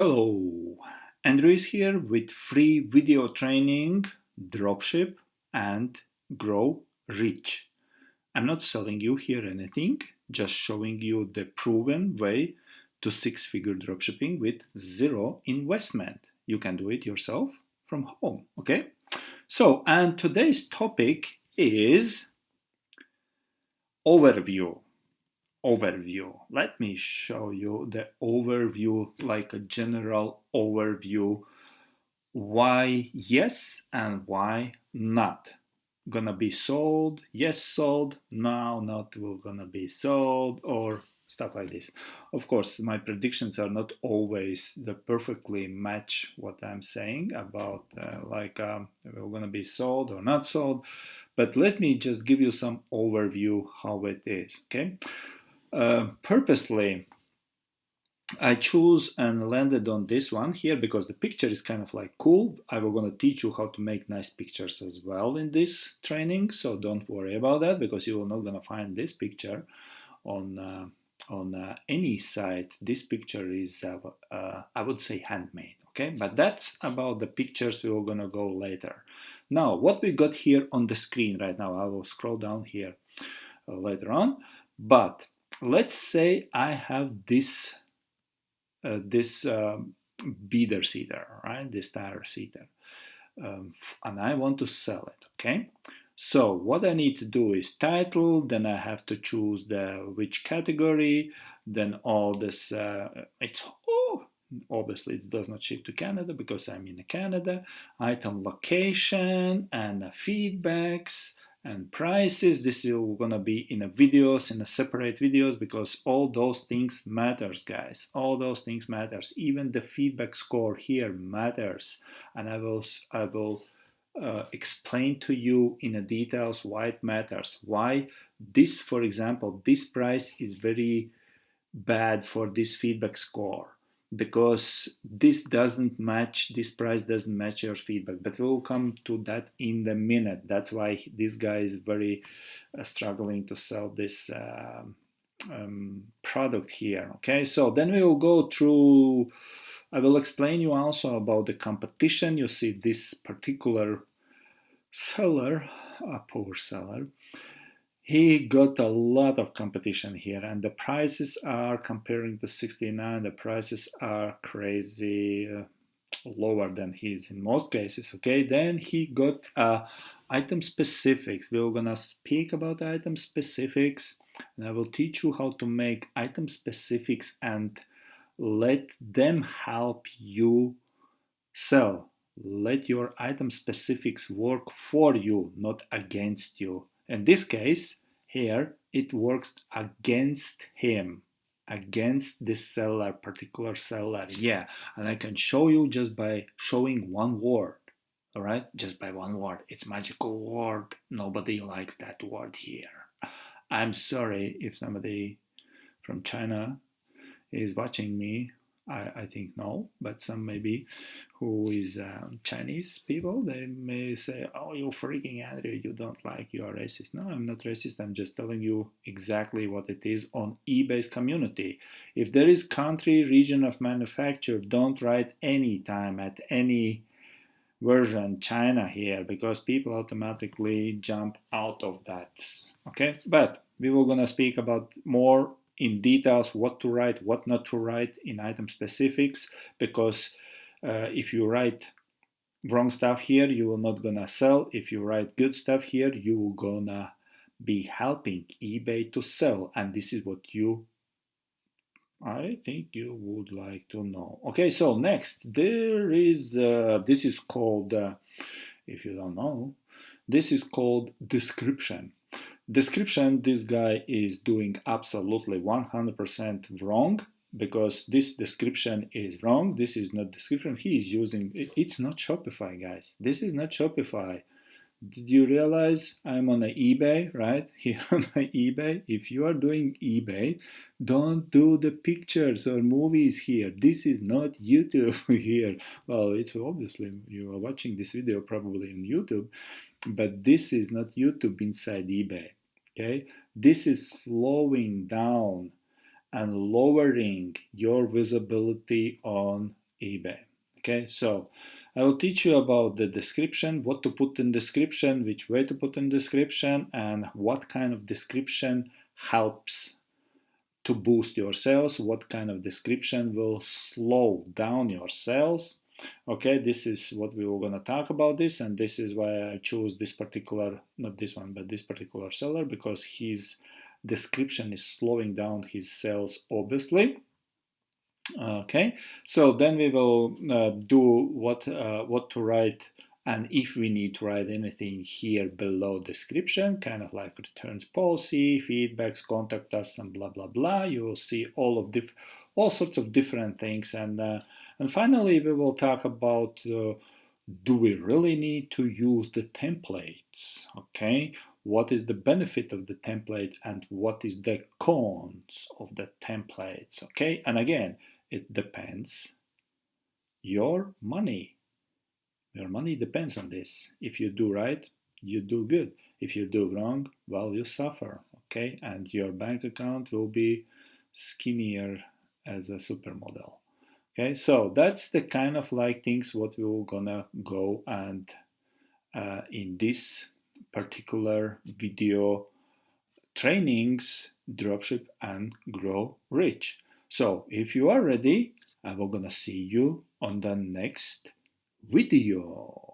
Hello, Andrew is here with free video training, Dropship and Grow Rich. I'm not selling you here anything, just showing you the proven way to six-figure dropshipping with zero investment. You can do it yourself from home, okay? And today's topic is overview. Let me show you the overview, like a general overview why yes and why not gonna be sold, yes sold, now not will gonna be sold, or stuff like this. Of course, my predictions are not always the perfectly match what I'm saying about we're gonna be sold or not sold, but let me just give you some overview how it is. Okay, purposely I choose and landed on this one here because the picture is kind of like cool. I will gonna teach you how to make nice pictures as well in this training, so don't worry about that because you will not gonna find this picture on any site. This picture is I would say handmade, okay? But that's about the pictures we are gonna go later. Now, what we got here on the screen right now, I will scroll down here later on, but let's say I have this beater seater, right? This tire seater, and I want to sell it. Okay. So what I need to do is title. Then I have to choose the which category. Then all this. Obviously it does not ship to Canada because I'm in Canada. Item location and feedbacks and prices. This is gonna be in a videos, in a separate videos, because all those things matters, guys. All those things matters. Even the feedback score here matters, and I will explain to you in a details why it matters. Why this, for example, this price is very bad for this feedback score because this doesn't match, this price doesn't match your feedback, but we'll come to that in a minute. That's why this guy is very struggling to sell this product here. Okay, so then we will go through, I will explain you also about the competition. You see this particular seller, a poor seller, he got a lot of competition here, and the prices are comparing to 69. The prices are crazy lower than his in most cases. Okay, then he got item specifics. We're gonna speak about item specifics, and I will teach you how to make item specifics and let them help you sell. Let your item specifics work for you, not against you. In this case, here, it works against him, against this seller, particular seller. Yeah, and I can show you just by showing one word. All right, just by one word. It's magical word. Nobody likes that word here. I'm sorry if somebody from China is watching me. I think no, but some maybe who is Chinese people, they may say, oh, you freaking Andrew, you don't like, you are racist. No, I'm not racist. I'm just telling you exactly what it is on eBay's community. If there is country, region of manufacture, don't write any time at any version China here because people automatically jump out of that. Okay, but we were gonna speak about more in details what to write, what not to write in item specifics, because if you write wrong stuff here, you will not gonna sell. If you write good stuff here, you will gonna be helping eBay to sell, and this is what I think you would like to know. Okay, so next, there is, this is called, if you don't know, this is called description. Description, this guy is doing absolutely 100% wrong because this description is wrong. This is not description. He is using, it's not Shopify, guys. This is not Shopify. Did you realize I'm on eBay, right? Here on eBay. If you are doing eBay, don't do the pictures or movies here. This is not YouTube here. Well, it's obviously you are watching this video probably on YouTube, but this is not YouTube inside eBay. Okay? This is slowing down and lowering your visibility on eBay. Okay, so I will teach you about the description, what to put in description, which way to put in description, and what kind of description helps to boost your sales, what kind of description will slow down your sales. Okay, this is what we were going to talk about this, and this is why I chose this particular, not this one, but this particular seller, because his description is slowing down his sales, obviously. Okay, so then we will do what to write, and if we need to write anything here below description, kind of like returns policy, feedbacks, contact us, and blah blah blah. You will see all sorts of different things, and finally we will talk about do we really need to use the templates? Okay, what is the benefit of the template and what is the cons of the templates? Okay, and again, it depends your money. Your money depends on this. If you do right, you do good. If you do wrong, well, you suffer. Okay, and your bank account will be skinnier as a supermodel. Okay, so that's the kind of like things what we're gonna go and in this particular video trainings, dropship and grow rich. So if you are ready, I'm gonna see you on the next video.